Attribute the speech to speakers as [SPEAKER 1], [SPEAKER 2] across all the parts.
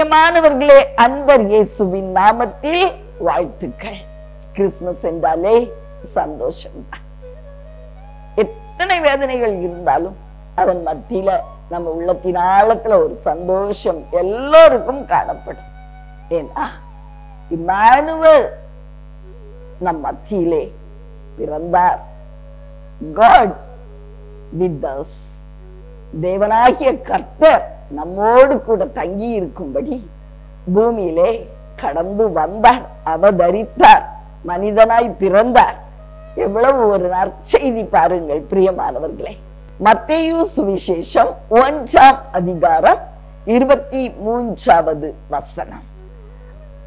[SPEAKER 1] பிரியமானவர்களே, அன்பர் இயேசுவின் நாமத்தில் வாழ்த்துக்கள். கிறிஸ்துமஸ் என்றாலே சந்தோஷம் தான். எத்தனை வேதனைகள் இருந்தாலும் அதன் மத்தியில நம்ம உள்ளத்தின் ஆழத்துல ஒரு சந்தோஷம் எல்லோருக்கும் காணப்படும். ஏன்னா இம்மானுவேல் நம் மத்தியிலே பிறந்தார். God with us. தேவனாகிய கர்த்தர் நம்மோடு கூட தங்கி இருக்கும்படி பூமியிலே கடந்து வந்தார், அவதரித்தார், மனிதனாய் பிறந்தார். எவ்வளவு ஒரு நற்செய்தி பாருங்கள் பிரியமானவர்களே. மத்தேயு சுவிசேஷம் 1ஆம் அதிகாரம் 23வது வசனம்.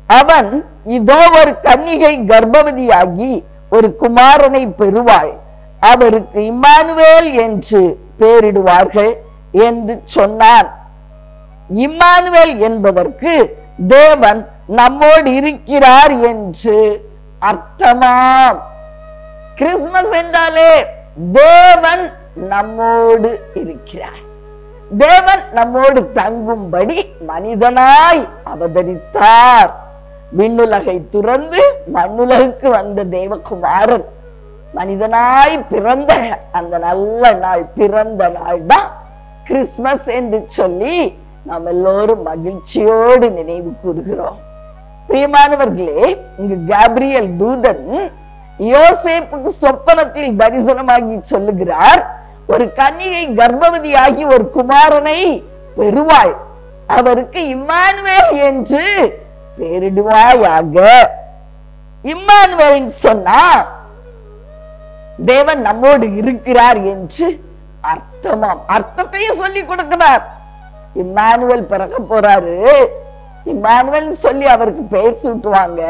[SPEAKER 1] அவன் இதோ ஒரு கன்னிகை கர்ப்பவதியாகி ஒரு குமாரனை பெறுவாள், அவருக்கு இம்மானுவேல் என்று பெயரிடுவார்கள் என்று சொன்னான். இம்மானுவேல் என்பதற்கு தேவன் நம்மோடு இருக்கிறார் என்று அர்த்தமாம். கிறிஸ்துமஸ் என்றாலே தேவன் நம்மோடு இருக்கிறார். தேவன் நம்மோடு தங்கும்படி மனிதனாய் அவதரித்தார். விண்ணுலகை துறந்து மண்ணுலகுக்கு வந்த தேவகுமாரன் மனிதனாய் பிறந்த அந்த நல்ல நாள், பிறந்த நாள் தான் கிறிஸ்துமஸ் என்று சொல்லி நாம் எல்லோரும் மகிழ்ச்சியோடு நினைவு கூறுகிறோம். பிரியமானவர்களே, இங்கு காபிரியல் தூதன் யோசேப்புக்கு சொப்பனத்தில் தரிசனமாகி சொல்லுகிறார், ஒரு கன்னிகை கர்ப்பவதியாகி ஒரு குமாரனை பெறுவாள், அவருக்கு இம்மானுவேல் என்று பெயரிடுவாயாக. இம்மானுவேல் சொன்னா தேவன் நம்மோடு இருக்கிறார் என்று அர்த்தமாம். அர்த்தத்தையும் சொல்லி கொடுக்கிறார். இம்மானுவேல் பிறக்க போறாரு, இம்மானுவேல் சொல்லி அவருக்கு பெயர் சூட்டுவாங்க.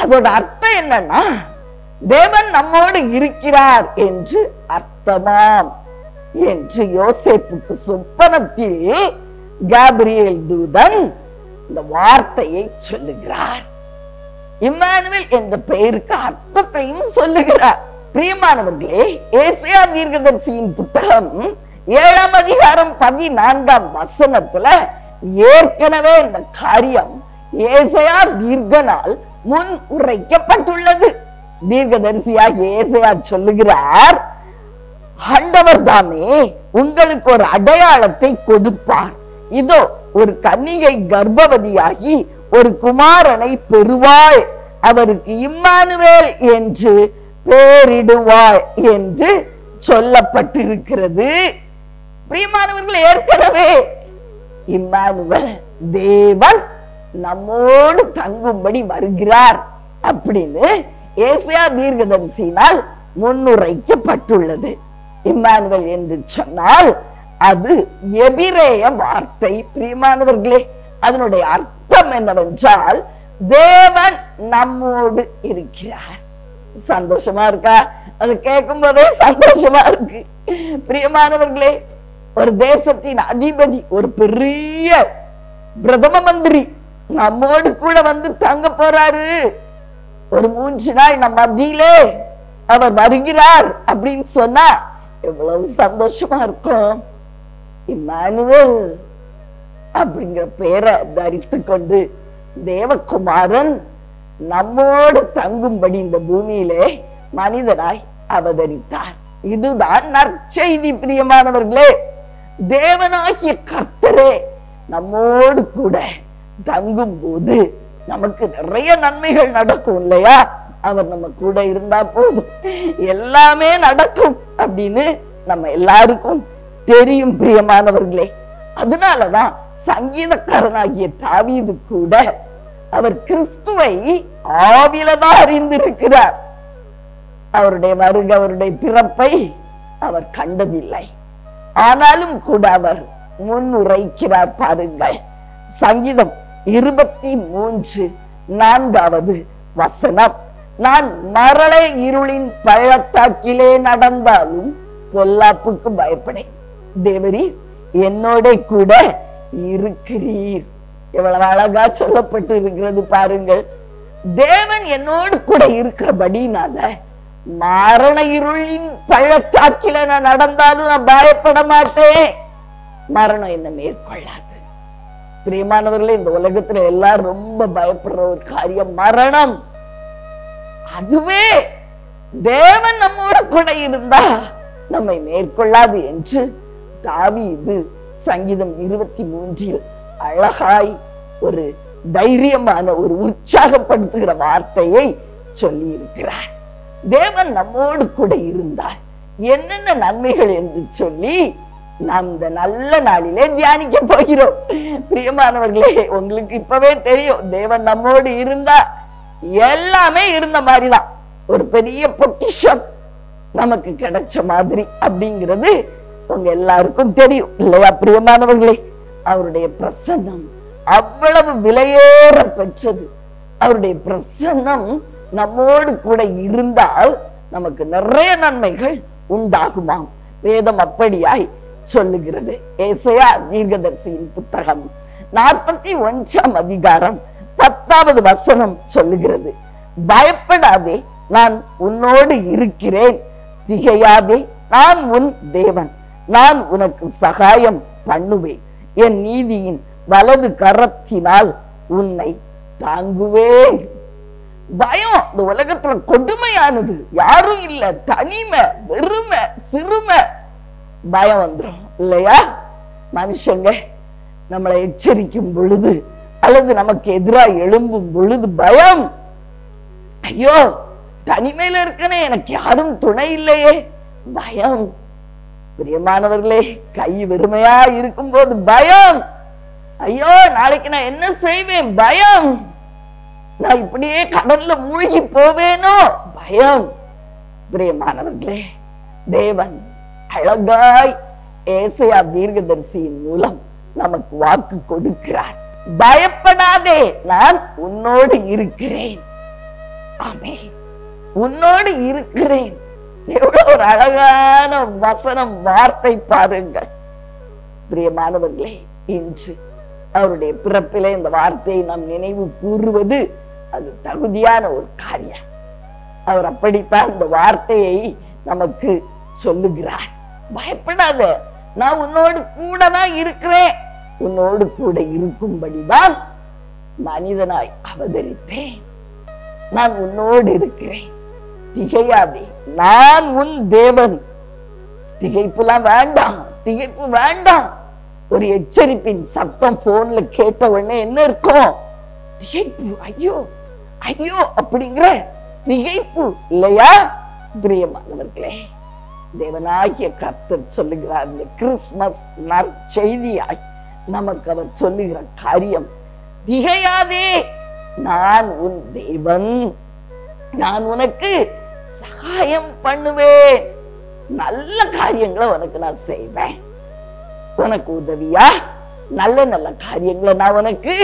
[SPEAKER 1] அதோட அர்த்தம் என்னன்னா தேவன் நம்மோடு இருக்கிறார் என்று அர்த்தமாம் என்று யோசேப்புக்கு சொப்பனத்தில் காபிரியல் தூதன் இந்த வார்த்தையை சொல்லுகிறார். இம்மானுவேல் என்ற பெயருக்கு அர்த்தத்தையும் சொல்லுகிறார். பிரியமானவர்களே, ஏசாயா தீர்க்கதரிசியின் புத்தகம் 7ஆம் அதிகாரம் 14ஆம் வசனத்துல ஏற்கனவே இந்த காரியம் ஏசாயா தீர்க்கனால் முன் உரைக்கப்பட்டுள்ளது. தீர்க்கதரிசியாக ஏசாயா சொல்லுகிறார், ஆண்டவர் தாமே உங்களுக்கு ஒரு அடையாளத்தை கொடுப்பார், இதோ ஒரு கன்னிகை கர்ப்பவதியாகி ஒரு குமாரனை பெறுவாள், அவருக்கு இம்மானுவேல் என்று பெயரிடுவாள் என்று சொல்லப்பட்டிருக்கிறது. பிரியமானவர்கள், ஏற்கனவே இம்மானுவேல் தேவன் நம்மோடு தங்கும்படி வருகிறார் அப்படின்னு ஏசாயா தீர்க்கதரிசியினால் முன்னுரைக்கப்பட்டுள்ளது. இம்மானுவேல் என்று சொன்னால் அது எபிரேய வார்த்தை. பிரியமானவர்களே, அதனுடைய அர்த்தம் என்னவென்றால் தேவன் நம்மோடு இருக்கிறார். சந்தோஷமா இருக்கா? அது கேட்கும் போதே சந்தோஷமா இருக்கு. பிரியமானவர்களே, ஒரு தேசத்தின் அதிபதி, ஒரு பெரிய பிரதம மந்திரி நம்மோடு கூட வந்து தங்க போறாரு. ஒரு 3 நாள் நம்ம மத்தியிலே அவர் வருகிறார் அப்படின்னு சொன்னா எவ்வளவு சந்தோஷமா இருக்கும். இம்மானுவேல் அப்படிங்கிற பெயரை தரித்து கொண்டு தேவகுமாரன் நம்மோடு தங்கும்படி இந்த பூமியிலே மனிதனாய் அவதரித்தார். இதுதான் நற்செய்தி. பிரியமானவர்களே, தேவனாகிய கர்த்தரே நம்மோடு கூட தங்கும் போது நமக்கு நிறைய நன்மைகள் நடக்கும் இல்லையா? அவர் நம்ம கூட இருந்தா போதும், எல்லாமே நடக்கும் அப்படின்னு நம்ம எல்லாருக்கும் தெரியும். பிரியமானவர்களே, அதனாலதான் சங்கீதக்காரனாகிய தாவீது கூட அவர் கிறிஸ்துவை ஆவிலதான் அறிந்திருக்கிறார். அவருடைய வருகை, அவருடைய பிறப்பை அவர் கண்டதில்லை. ஆனாலும் கூட அவர் முன்னுரைக்கிறார். பாருங்கள், சங்கீதம் 23:4 வசனம், நான் மரளை இருளின் பள்ளத்தாக்கிலே நடந்தாலும் பொல்லாப்புக்கு பயப்படேன், தேவரீர் என்னோட கூட இருக்கிறீர். எவ்வளவு அழகா சொல்லப்பட்டு இருக்கிறது பாருங்கள். தேவன் என்னோடு கூட இருக்கிறபடினால மரண இருளின் பள்ளத்தாக்கில நான் நடந்தாலும் நான் பயப்பட மாட்டேன். மரணம் என்ன மேற்கொள்ளாது. பிரியமானவர்களே, இந்த உலகத்துல எல்லாரும் ரொம்ப பயப்படுற ஒரு காரியம் மரணம். அதுவே தேவன் நம்மோட கூட இருந்தா நம்மை மேற்கொள்ளாது என்று தாவீது சங்கீதம் 23 அழகாய் ஒரு தைரியமான ஒரு உற்சாகப்படுத்துகிற வார்த்தையை சொல்லி இருக்கிறார். தேவன் நம்மோடு கூட இருந்தால் என்னென்ன நன்மைகள் என்று சொல்லி நாம் இந்த நல்ல நாளிலே தியானிக்க போகிறோம். பிரியமானவர்களே, உங்களுக்கு இப்பவே தெரியும், தேவன் நம்மோடு இருந்தா எல்லாமே இருந்த மாதிரிதான், ஒரு பெரிய பொக்கிஷம் நமக்கு கிடைச்ச மாதிரி அப்படிங்கிறது உங்க எல்லாருக்கும் தெரியும் இல்லையா? பிரியமானவர்களே, அவருடைய பிரசன்னம் அவ்வளவு விலையேற பெற்றது. அவருடைய பிரசன்னம் நம்மோடு கூட இருந்தால் நமக்கு நிறைய நன்மைகள் உண்டாகுமாம். வேதம் அப்படியாய் சொல்லுகிறது. ஏசாயா தீர்க்கதரிசியின் புத்தகம் 41 அதிகாரம் 10வது வசனம் சொல்லுகிறது, பயப்படாதே, நான் உன்னோடு இருக்கிறேன், திகையாதே, நான் உன் தேவன், நான் உனக்கு சகாயம் பண்ணுவேன், என் நீதியின் வலது கரத்தினால் உன்னை தாங்குவேன். பயம் இந்த உலகத்துல கொடுமையானது. யாரும் இல்ல, தனிமை, வெறுமை, சிறுமை, பயம் வந்துடும் இல்லையா? மனுஷங்க நம்மளை எச்சரிக்கும் பொழுது அல்லது நமக்கு எதிராக எழும்பும் பொழுது பயம். ஐயோ, தனிமையில இருக்கனே, எனக்கு யாரும் துணை இல்லையே, பயம். பிரியமானவர்களே, கை வெறுமையா இருக்கும் போது பயம். ஐயோ, நாளைக்கு நான் என்ன செய்வேன், பயம். நான் இப்படியே கடல்ல மூழ்கி போவேனோ, பயம். பிரியமானவர்களே, தேவன் அழகாய் ஏசாயா தீர்க்கதரிசியின் மூலம் நமக்கு வாக்கு கொடுக்கிறார். பயப்படாதே, நான் உன்னோடு இருக்கிறேன். ஆமென், உன்னோடு இருக்கிறேன். எவ்வளவு ஒரு அழகான வசனம், வார்த்தை பாருங்கள். பிரியமானவர்களே, இன்று அவருடைய பிறப்பிலே இந்த வார்த்தையை நாம் நினைவு கூறுவது அது தகுதியான ஒரு காரியம். அவர் அப்படித்தான் இந்த வார்த்தையை நமக்கு சொல்லுகிறார். பயப்படாத, நான் உன்னோடு கூட தான் இருக்கிறேன். உன்னோடு கூட இருக்கும்படிதான் மனிதனாய் அவதரித்தேன். நான் உன்னோடு இருக்கிறேன், திகையாதே, நான் உன் தேவன். திகைப்புலாம் வேண்டாம், திகைப்பு வேண்டாம். ஒரு எச்சரிப்பின் சத்தம் போன்ல கேட்ட உடனே என்ன இருக்கும்? திகைப்பு. ஐயோ ஐயோ அப்படிங்கிற திகைப்பு இல்லையா? பிரியமானவர்களே, தேவனாகிய கர்த்தர் சொல்லுகிறார், இந்த கிறிஸ்துமஸ் நற்செய்தியாய் நமக்கு அவர் சொல்லுகிற காரியம், திகையாதே, நான் உன் தேவன், நான் உனக்கு சகாயம் பண்ணுவேன், நல்ல காரியங்களை உனக்கு நான் செய்வேன். உனக்கு உதவியா நல்ல நல்ல காரியங்களை நான் உனக்கு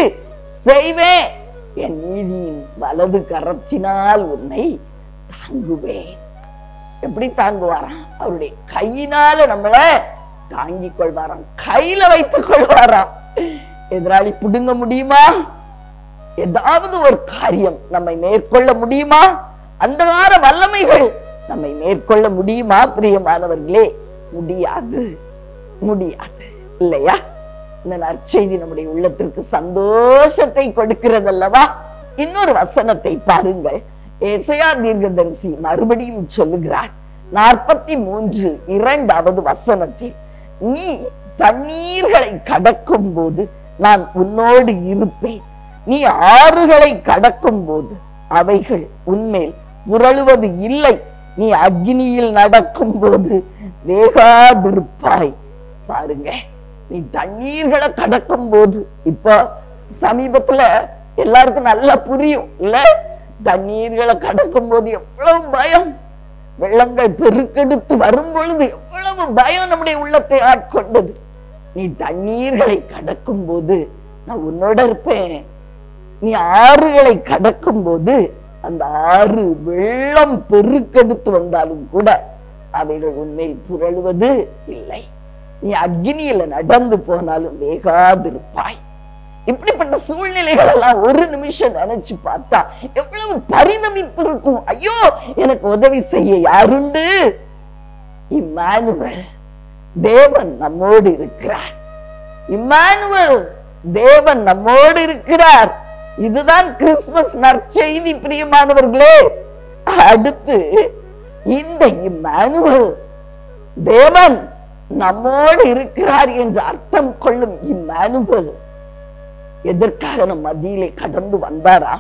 [SPEAKER 1] செய்வேன். என் நீதியின் வலது கரத்தினால் உன்னை தாங்குவேன். எப்படி தாங்குவாராம்? அவருடைய கையினால நம்மள தாங்கிக் கொள்வாராம், கையில வைத்துக் கொள்வாராம். எதிராளி புடுங்க முடியுமா? ஏதாவது ஒரு காரியம் நம்மை மேற்கொள்ள முடியுமா? அந்தகார வல்லமைகள் நம்மை மேற்கொள்ள முடியுமா? பிரியமானவர்களே, முடியாது, முடியாது இல்லையா? இந்த நற்செய்தி நம்முடைய உள்ளத்திற்கு சந்தோஷத்தை கொடுக்கிறது அல்லவா? இன்னொரு வசனத்தை பாருங்கள். ஏசாயா தீர்க்கதரிசி மறுபடியும் சொல்லுகிறார், 43:2 வசனத்தில், நீ தண்ணீர்களை கடக்கும் போது நான் உன்னோடு இருப்பேன், நீ ஆறுகளை கடக்கும் போது அவைகள் உன்மேல் புரளுவது இல்லை, நீ அக்னியில் நடக்கும் போது வேகாதிருப்பாய். பாருங்க, நீ தண்ணீர்களை கடக்கும் போது, இப்ப சமீபத்துல எல்லாருக்கும் நல்லா புரியும் இல்ல? தண்ணீர்களை கடக்கும் போது எவ்வளவு பயம், வெள்ளங்கள் பெருக்கெடுத்து வரும் பொழுது எவ்வளவு பயம் நம்முடைய உள்ளத்தை ஆட்கொண்டது. நீ தண்ணீர்களை கடக்கும் போது நான் உன்னோட இருப்பேன், நீ ஆறுகளை கடக்கும் போது அந்த ஆறு வெள்ளம் பெருக்கெடுத்து வந்தாலும் கூட அவைகள் உன்மேல் புரளுவது இல்லை, நீ அக்னியில நடந்து போனாலும் வேகாதிருப்பாய். இப்படிப்பட்ட சூழ்நிலைகள் எல்லாம் ஒரு நிமிஷம் நினைச்சு பார்த்தா எவ்வளவு பரிதமிப்பு இருக்கும். ஐயோ, எனக்கு உதவி செய்ய யாருண்டு? இம்மானுவேல், தேவன் நம்மோடு இருக்கிறார். இம்மானுவேல், தேவன் நம்மோடு இருக்கிறார். இதுதான் கிறிஸ்துமஸ் நற்செய்தி பிரியமானவர்களே. அடுத்து இந்த இம்மானுவேல், தேவன் நம்மோடு இருக்கிறார் என்று அர்த்தம் கொள்ளும் இம்மானுவேல் எதற்காக நம் மத்தியிலே கடந்து வந்தாரா?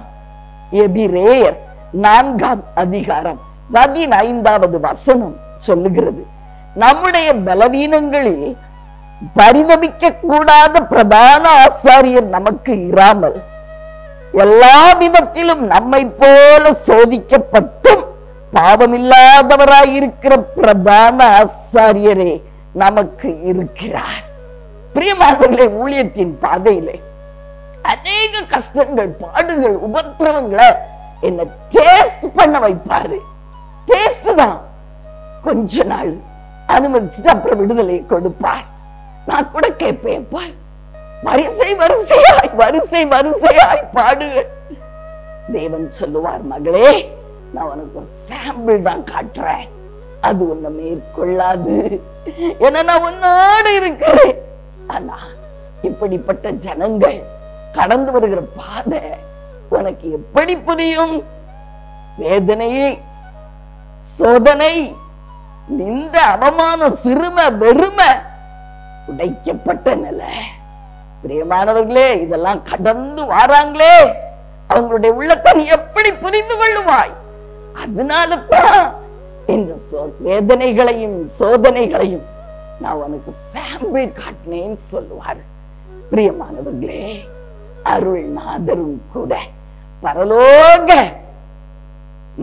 [SPEAKER 1] எபிரேயர் 4ஆம் அதிகாரம் 15வது வசனம் சொல்லுகிறது, நம்முடைய பலவீனங்களில் பரிதபிக்க கூடாத பிரதான ஆசாரியர் நமக்கு இராமல் எல்லா விதத்திலும் நம்மை போல சோதிக்கப்பட்டும் பாவமில்லாதவராயிருக்கிற பிரதான ஆசாரியரே நமக்கு இருக்கிறார். பிரியமானவர்களே, ஊழியத்தின் பாதையிலே அநேக கஷ்டங்கள், பாடுகள், உபத்திரவங்களை என்ன டேஸ்ட் பண்ண வைப்பாரு. டேஸ்ட் தான், கொஞ்ச நாள் அனுமதிச்சுட்டு அப்புறம் விடுதலை கொடுப்பார். நான் கூட கேட்பேன், வரிசை வரிசையாய் வரிசை வரிசையாய் பாடுகள். தேவன் சொல்லுவார், மகளே, நான் உனக்கு ஒரு சாம்பிள் தான் காட்டுறேன், அது உன்னை மேற்கொள்ளாது, ஏன்னா நான் உன்னோடு இருக்கிறேன். ஆனா இப்படிப்பட்ட ஜனங்கள் கடந்து வருகிற பாதை உனக்கு எப்படி புரியும்? வேதனையை, சோதனை, நின்ற அவமானம், சிறுமை, வெறுமை, உடைக்கப்பட்ட நிலை. பிரியமானவர்களே, இதெல்லாம் கடந்து வாராங்களே, அவங்களுடைய உள்ளத்தை நீ எப்படி புரிந்து கொள்ளுவாய்? அதனால தான் இந்த வேதனைகளையும் சோதனைகளையும் நான் உனக்கு சாம்பிள் காட்டினேன்னு சொல்லுவார். பிரியமானவர்களே, அருள்நாதரும் கூட பரலோக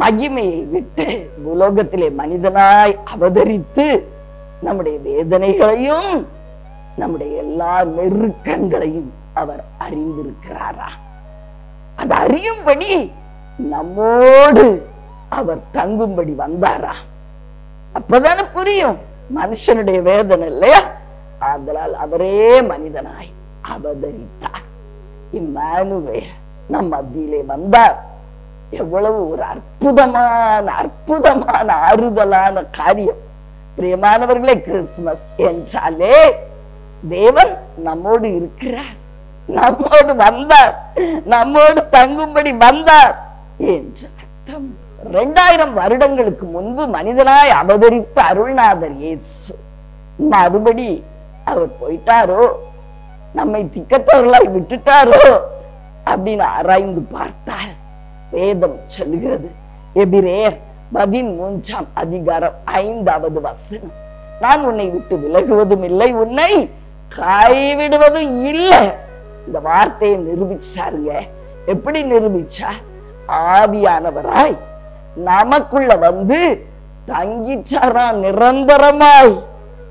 [SPEAKER 1] மகிமையை விட்டு உலோகத்திலே மனிதனாய் அவதரித்து நம்முடைய வேதனைகளையும் நம்முடைய எல்லா நெருக்கங்களையும் அவர் அறிந்திருக்கிறாரா? அது அறியும்படி நம்மோடு அவர் தங்கும்படி வந்தாரா? அப்பதானே புரியும் மனுஷனுடைய வேதனை இல்லையா? அதனால் அவரே மனிதனாய் அவதரித்தார். இம்மானுவேல் நம் மத்தியிலே வந்தார். எவ்வளவு ஒரு அற்புதமான அற்புதமான ஆறுதலான காரியம். பிரியமானவர்களே, கிறிஸ்துமஸ் என்றாலே தேவன் நம்மோடு இருக்கிறார், நம்மோடு வந்தார், நம்மோடு தங்கும்படி வந்தார் என்று அர்த்தம். 2000 வருடங்களுக்கு முன்பு மனிதனாய் அவதரித்த அருள்நாதர் இயேசு மறுபடி அவர் போயிட்டாரோ, நம்மை திக்கத்தவர்களாய் விட்டுட்டாரோ அப்படின்னு ஆராய்ந்து பார்த்தால் வேதம் சொல்லுகிறது. எபிரேயர் 13ஆம் அதிகாரம் 5வது வசனம், நான் உன்னை விட்டு விலகுவதும் இல்லை, உன்னை கைவிடுவதும் இல்லை. இந்த வார்த்தையை நிரூபிச்சாருங்க. எப்படி நிரூபிச்சா? ஆவியானவராய் நமக்குள்ள வந்து தங்கிச்சாரா நிரந்தரமாய்.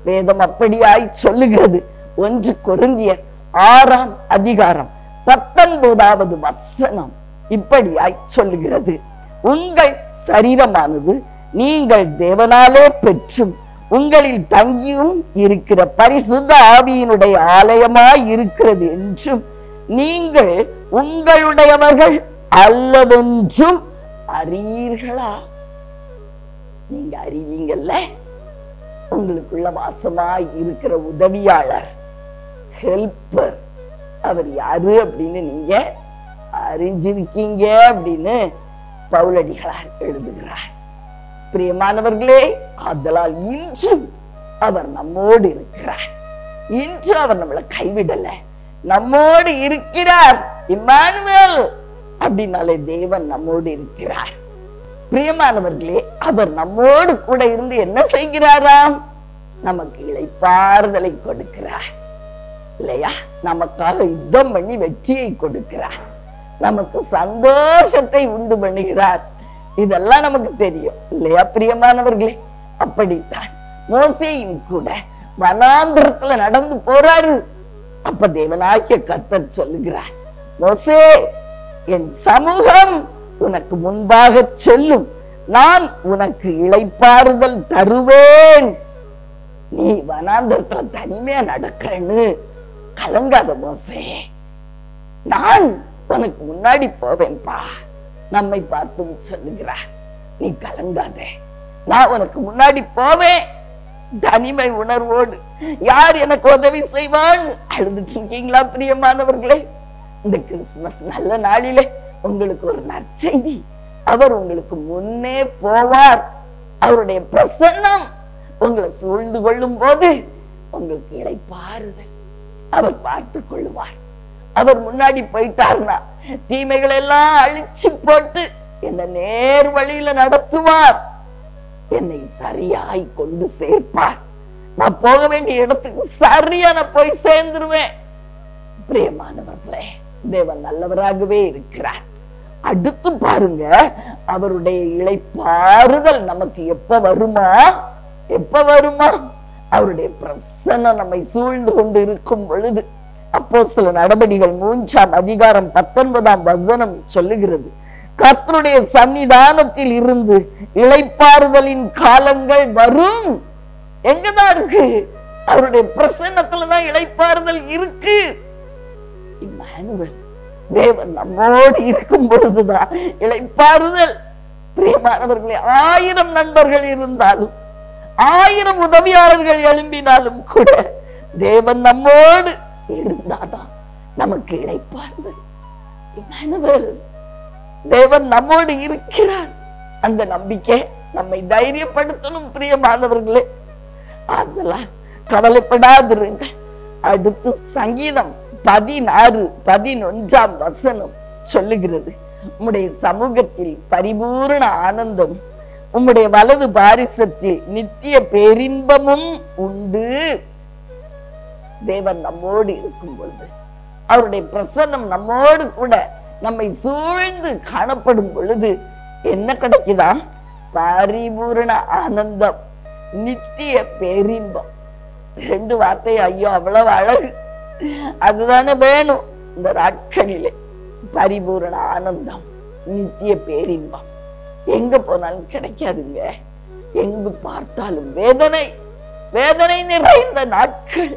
[SPEAKER 1] வேதம் அப்படியாய் சொல்லுகிறது. 1 கொரிந்தியர் 6ஆம் அதிகாரம் 19வது வசனம் இப்படியாய் சொல்லுகிறது, உங்கள் சரீரமானது நீங்கள் தேவனாலே பெற்றும் உங்களில் தங்கியும் இருக்கிற பரிசுத்த ஆவியினுடைய ஆலயமாய் இருக்கிறது என்றும் நீங்கள் உங்களுடையவர்கள் அல்லவென்றும் அறியீர்களா? நீங்க அறிவீங்கல்ல, உங்களுக்குள்ள வாசமாய் இருக்கிற உதவியாளர், ஹெல்ப்பர், அவர் யாரு அப்படின்னு நீங்க அறிஞ்சிருக்கீங்க அப்படின்னு பவுலடிகளார் எழுதுகிறார். பிரியமானவர்களே, அதனால் இன்றும் அவர் நம்மோடு இருக்கிறார். இன்று அவர் நம்மளை கைவிடல, நம்மோடு இருக்கிறார். இம்மானுவேல் அப்படின்னாலே தேவன் நம்மோடு இருக்கிறார். பிரியமானவர்களே, அவர் நம்மோடு கூட இருந்து என்ன செய்கிறாராம்? நமக்கு இளைப்பாறுதலை கொடுக்கிறார் இல்லையா? நமக்காக யுத்தம் பண்ணி வெற்றியை கொடுக்கிறார், நமக்கு சந்தோஷத்தை உண்டு பண்ணுகிறார். இதெல்லாம் நமக்கு தெரியும் இல்லையா பிரியமானவர்களே? அப்படித்தான் மோசேயும் கூட வனாந்திரத்துல நடந்து போறாரு. அப்ப தேவனாகிய கர்த்தர் சொல்லுகிறார், மோசே, என் சமூகம் உனக்கு முன்பாக செல்லும், நான் உனக்கு இளைப்பாறுதல் தருவேன். நீ வனாந்திரத்துல தனிமையா நடக்கிறன்னு கலங்காத மோசே, நான் உனக்கு முன்னாடி போவேன்பா. நம்மை பார்த்து சொல்லுகிறார், நீ கலங்காத, நான் உனக்கு முன்னாடி போவேன். தனிமை உணர்வோடு யார் எனக்கு உதவி செய்வான் அழுதுட்டு இருக்கீங்களா பிரியமானவர்களே? இந்த கிறிஸ்துமஸ் நல்ல நாளிலே உங்களுக்கு ஒரு நற்செய்தி. அவர் உங்களுக்கு முன்னே போவார். அவருடைய பிரசன்னம் உங்களை சூழ்ந்து கொள்ளும் போது உங்களுக்கு இளைப்பாறுதல் அவர் பார்த்துக் கொள்ளுவார். அவர் முன்னாடி போயிட்டார்னா தீமைகள் எல்லாம் அழிச்சு போட்டு என்ன நேர் வழியில நடத்துவார். என்னை சரியாய் கொண்டு சேர்ப்பார். நான் போக வேண்டிய இடத்துக்கு சரியா நான் போய் சேர்ந்துருவேன். பிரியமானவர்களே, தேவன் நல்லவராகவே இருக்கிறார். அடுத்து பாருங்க, அவருடைய இளைப்பாறுதல் நமக்கு எப்ப வருமா? எப்ப வருமா? அவருடைய பிரசன்னம் நம்மை சூழ்ந்து கொண்டு இருக்கும் பொழுது. அப்போஸ்தலர் நடபடிகள் 3ஆம் அதிகாரம் 19ஆம் வசனம் சொல்லுகிறது, கர்த்தருடைய சன்னிதானத்தில் இருந்து இளைப்பாறுதலின் காலங்கள் வரும். எங்கதான் இருக்கு? அவருடைய பிரசன்னத்துலதான் இளைப்பாறுதல் இருக்கு. இம்மானுவேல், தேவன் நம்மோடு இருக்கும் பொழுதுதான் இளைப்பாறுதல். பிரியமானவர்களே, 1000 நண்பர்கள் இருந்தாலும் 1000 உதவியாளர்கள் எழும்பினாலும் கூட தேவன் நம்மோடு இருந்தாதான் நமக்கு இளைப்பாறுதல். இம்மானுவேல், தேவன் நம்மோடு இருக்கிறார். அந்த நம்பிக்கை நம்மை தைரியப்படுத்தணும். பிரியமானவர்களே, அதெல்லாம் கவலைப்படாதிருங்க. அடுத்து சங்கீதம் 16:11ஆம் வசனம் சொல்லுகிறது, உம்முடைய சமூகத்தில் பரிபூரண ஆனந்தம், உம்முடைய வலது பாரிசத்தில் நித்திய பேரின்பமும் உண்டு. தேவன் நம்மோடு இருக்கும் பொழுது, அவருடைய பிரசன்னம் நம்மோடு கூட நம்மை சூழ்ந்து காணப்படும் பொழுது என்ன கிடைக்குதா? பரிபூரண ஆனந்தம், நித்திய பேரின்பம். 2 வார்த்தை, ஐயோ அவ்வளவு அழகு! அதுதானே வேணும் இந்த நாட்களிலே. பரிபூரண ஆனந்தம், நித்திய பேரின்பம் எங்க போனாலும் கிடைக்காதுங்க. எங்கு பார்த்தாலும் வேதனை, வேதனை நிறைந்த நாட்கள்.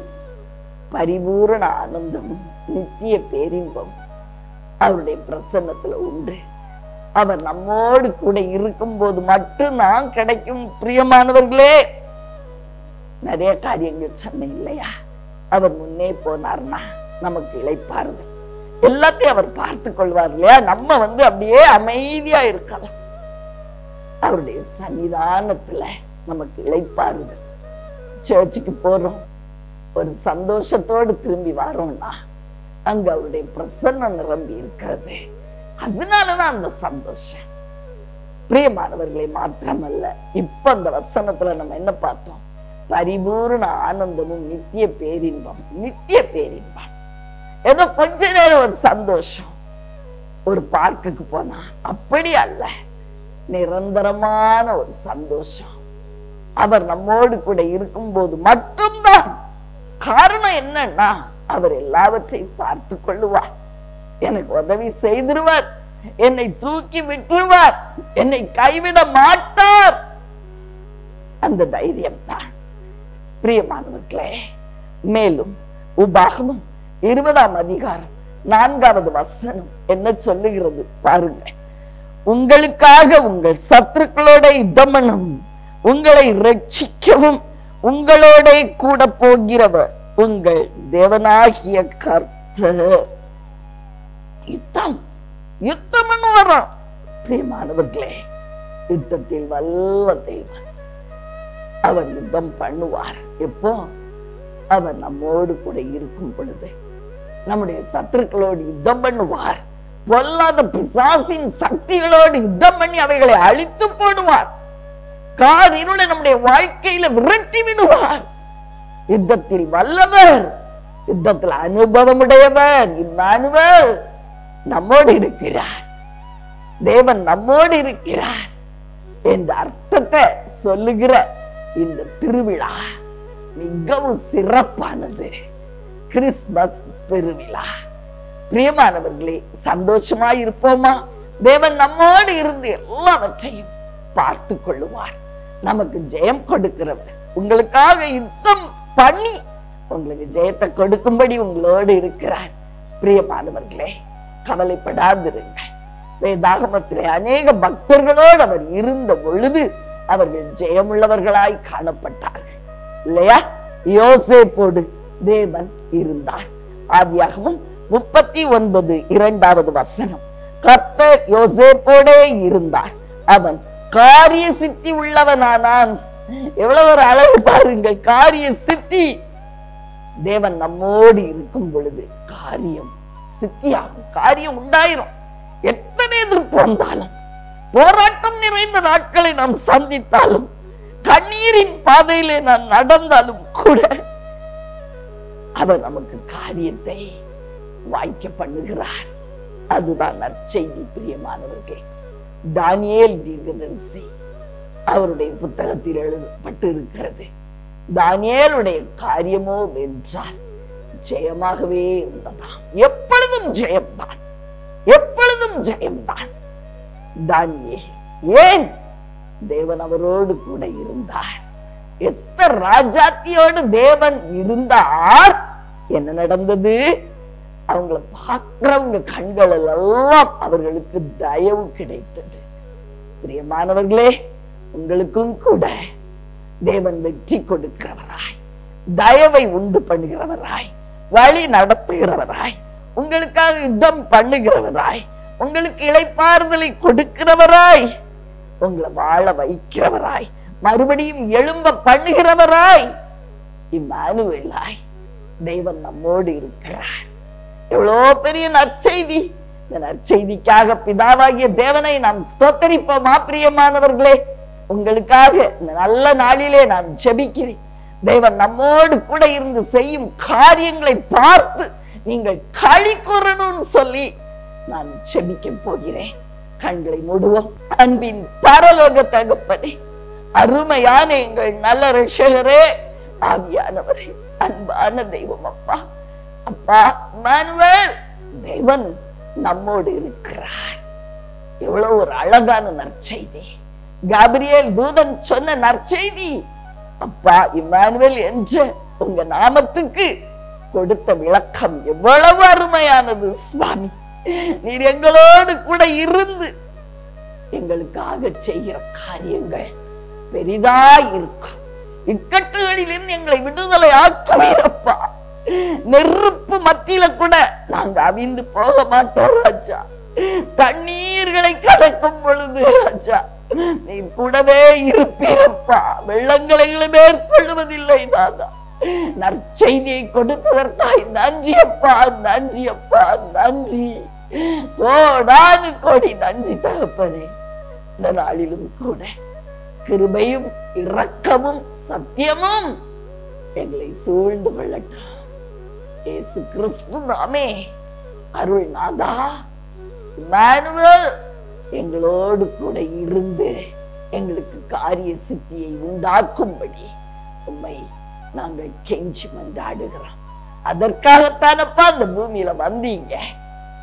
[SPEAKER 1] பரிபூரண ஆனந்தமும் நித்திய பேரின்பம் அவருடைய பிரசன்னத்துல உண்டு. அவர் நம்மோடு கூட இருக்கும் போது மட்டும்தான் கிடைக்கும். பிரியமானவர்களே, நிறைய காரியங்கள் சொன்ன இல்லையா? அவர் முன்னே போனார்னா நமக்கு இளைப்பாறுதல். எல்லாத்தையும் அவர் பார்த்து கொள்வார் இல்லையா? நம்ம அப்படியே அமைதியா இருக்கலாம். அவருடைய சன்னிதானத்துல நமக்கு இளைப்பாறுதல். சர்ச்சுக்கு போறோம், ஒரு சந்தோஷத்தோடு திரும்பி வரோம்னா அங்க அவருடைய பிரசன்னம் நிரம்பி இருக்கிறது. அதனாலதான் அந்த சந்தோஷம். பிரியமானவர்களை, மாத்திரமல்ல, இப்ப அந்த வசனத்துல நம்ம என்ன பார்த்தோம்? பரிபூர்ண ஆனந்தமும் நித்திய பேரின்பம். நித்திய பேரின்பம் ஏதோ கொஞ்ச நேரம் ஒரு சந்தோஷம், ஒரு பார்க்குக்கு போனா அப்படி அல்ல, நிரந்தரமான ஒரு சந்தோஷம். அவர் நம்மோடு கூட இருக்கும் போது மட்டும்தான். காரணம் என்னன்னா, அவர் எல்லாவற்றையும் பார்த்து கொள்ளுவார். எனக்கு உதவி செய்திருவார், என்னை தூக்கி விட்டுருவார், என்னை கைவிட மாட்டார். அந்த தைரியம் தான். பிரியமானவர்களே, மேலும் உபாகமம் 20ஆம் அதிகாரம் 4வது வசனம் என்ன சொல்லுகிறது பாருங்க. உங்களுக்காக உங்கள் சத்துருக்களோட யுத்தம் பண்ணவும், உங்களை ரட்சிக்கவும் உங்களோட கூட போகிறவர் உங்கள் தேவனாகிய கர்த்தர். யுத்தம் யுத்தம் வரும். பிரியமானவர்களே, யுத்தத்தில் வல்ல தேவன். அவர் யுத்தம் பண்ணுவார். எப்போ? அவர் நம்மோடு கூட இருக்கும் பொழுது. நம்முடைய சத்துருக்களோடு யுத்தம் பண்ணுவார். பொல்லாத பிசாசின் சக்திகளோடு யுத்தம் பண்ணி அவைகளை அழித்து போடுவார். காரிருளை நம்முடைய வாழ்க்கையில விரட்டி விடுவார். யுத்தத்தில் வல்லவர், யுத்தத்தில் அனுபவம் உடையவர். இம்மானுவேல் நம்மோடு இருக்கிறார். தேவன் நம்மோடு இருக்கிறார் என்ற அர்த்தத்தை சொல்லுகிற இந்த திருவிழா மிகவும் சிறப்பானது. கிறிஸ்துமஸ் பெருவிழா. பிரியமானவர்களே, சந்தோஷமா இருப்போமா? தேவன் நம்மோடு இருந்து எல்லாவற்றையும் பார்த்து கொள்ளுவார். நமக்கு ஜெயம் கொடுக்கிறவர், உங்களுக்காக யுத்தம் பண்ணி உங்களுக்கு ஜெயத்தை கொடுக்கும்படி உங்களோடு இருக்கிறார். பிரியமானவர்களே, கவலைப்படாதிருங்க. வேதாகமத்திலே அநேக பக்தர்களோடு அவர் இருந்த பொழுது அவர்கள் ஜெயமுள்ளவர்களாய் காணப்பட்டார்கள். இல்லையா? யோசேப்போடு தேவன் இருந்தார். ஆதியாகமம் 39:2 கர்த்தர் யோசேப்போடே இருந்தார், அவன் காரிய சித்தி உள்ளவனானான். எவ்வளவு ஒரு அழகு பாருங்கள், காரிய சித்தி. தேவன் நம்மோடு இருக்கும் பொழுது காரியம் சித்தியாகும், காரியம் உண்டாயிரும். எத்தனை எதிர்ப்பு வந்தாலும், போராட்டம் நிறைந்த நாட்களை நாம் சந்தித்தாலும், கண்ணீரின் பாதையிலே நான் நடந்தாலும் கூட அவர் நமக்கு காரியத்தை வாய்க்க பண்ணுகிறார். அதுதான் நற்செய்தி. பிரியமானவர்களே, தானியேல் தீர்க்கதரிசி அவருடைய புத்தகத்தில் எழுதப்பட்டு இருக்கிறது. தானியேலுடைய காரியமோ வென்றால் ஜெயமாகவே இருந்ததாம். எப்பொழுதும் ஜெயம்தான், எப்பொழுதும் ஜெயம்தான். தானியேல் ஏன்? தேவன் அவரோடு கூட இருந்தார். எஸ்தர் ராஜாத்தியோடு தேவன் இருந்தார். என்ன நடந்தது? அவங்களை பார்க்கிறவங்க கண்கள் எல்லாம் அவர்களுக்கு தயவு கிடைத்தது. பிரியமானவர்களே, உங்களுக்கும் கூட தேவன் வெற்றி கொடுக்கிறவராய், தயவை உண்டு பண்ணுகிறவராய், வழி நடத்துகிறவராய், உங்களுக்காக யுத்தம் பண்ணுகிறவராய், உங்களுக்கு இளைப்பாறுதலை கொடுக்கிறவராய், உங்களை வாழ வைக்கிறவராய், மறுபடியும் எழும்ப பண்ணுகிறவராய், இம்மானுவேலாய் தேவன் நம்மோடு இருக்கிறார். எவ்வளவு பெரிய நற்செய்தி! இந்த நற்செய்திக்காக பிதாவாகிய தேவனை நாம் ஸ்தோத்தரிப்போமா? பிரியமானவர்களே, உங்களுக்காக இந்த நல்ல நாளிலே நான் ஜெபிக்கிறேன். தேவன் நம்மோடு கூட இருந்து செய்யும் காரியங்களை பார்த்து நீங்கள் களி கூறணும்னு சொல்லி நான் ஜெபிக்க போகிறேன். கண்களை மூடுவோம். அன்பின் பரலோக தகப்பனே, அருமையான எங்கள் நல்ல ரட்சகரே, ஆவியானவரே, அன்பான தெய்வம் அப்பா, அப்பா இம்மானுவேல், தேவன் நம்மோடு இருக்கிறார். எவ்வளவு ஒரு அழகான நற்செய்தி! காபிரியேல் தூதன் சொன்ன நற்செய்தி. அப்பா, இம்மானுவேல் என்ற உங்க நாமத்துக்கு கொடுத்த விளக்கம் எவ்வளவு அருமையானது சுவாமி. நீர் எங்களோடு கூட இருந்து எங்களுக்காக செய்கிற காரியங்கள் பெரிதாய் இருக்கும். இக்கட்டுகளிலிருந்து எங்களை விடுதலை ஆக்குவீரப்பா. நெருப்பு மத்தியில கூட நாங்க அவிந்து போக மாட்டோம் ராஜா. தண்ணீர்களை கடக்கும் பொழுது ராஜா நீ கூடவே இருப்பீரப்பா. வெள்ளங்களை மேற்கொள்வதில்லை நாதா. நற்செய்தியை கொடுத்ததற்காய் நன்றி அப்பா, நன்றி அப்பா, நன்றி. கோடானு கோடி நன்றி தகப்பனே. இந்த நாளிலும் கூட கிருபையும் இரக்கமும் சத்தியமும் எங்களை சூழ்ந்து கொள்ளட்டும். இயேசு கிறிஸ்து நாமே அருள்நாதா இம்மானுவேல் எங்களோடு கூட இருந்து எங்களுக்கு காரிய சித்தியை உண்டாக்கும்படி உம்மை நாங்கள் கெஞ்சி மன்றாடுகிறோம். அதற்காகத்தானப்பா அந்த பூமியில வந்தீங்க.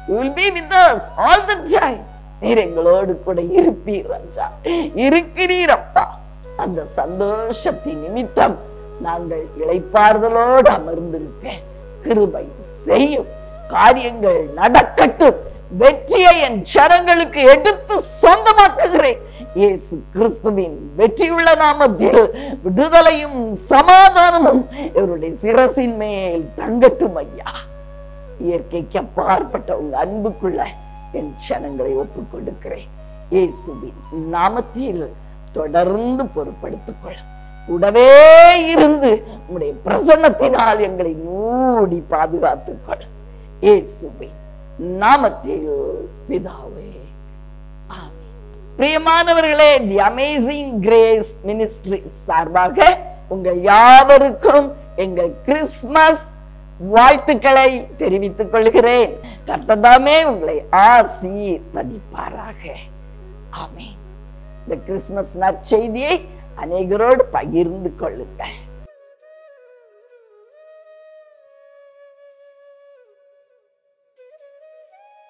[SPEAKER 1] You will be with us all the time. நீர் எங்களோடு கூட இருப்பீர் ராஜா, இருக்கிறீரப்பா. அந்த சந்தோஷத்தின் நிமித்தம் நாங்கள் இளைப்பாறுதலோடு அமர்ந்திருக்க கிருபை செய்யும். காரியங்கள் நடக்கட்டும். வெற்றியை என் சரங்களுக்கு எடுத்து சொந்தமாக்குகிறேன். இயேசு கிறிஸ்துவின் வெற்றியுள்ள நாமத்தில் விடுதலையும் சமாதானமும் இவருடைய சிரசின் மேல் தங்கட்டும் ஐயா. இயற்கைக்கு அப்பாற்பட்ட உங்க அன்புக்குள்ள என் சனங்களை ஒப்புக் கொடுக்கிறேன். இயேசுவின் நாமத்தில் தொடர்ந்து பொறுப்படுத்திக் கொள்ள கூடவே இருந்து உம்முடைய பிரசன்னத்தினால் எங்களை மூடி பாதுகாத்துக் கொள்ள இயேசுவின் நாமத்தில் பிதாவே, ஆமென். பிரியமானவர்களே, தி அமேசிங் கிரேஸ் மினிஸ்ட்ரி சார்பாக உங்கள் யாவருக்கும் எங்கள் கிறிஸ்துமஸ் வாழ்த்துக்களை தெரிவித்துக் கொள்கிறேன். கர்த்தர் உங்களை ஆசீர்வதிப்பாராக. ஆமென். இந்த கிறிஸ்துமஸ் நற்செய்தியை அநேகரோடு பகிர்ந்து கொள்ளுங்கள்.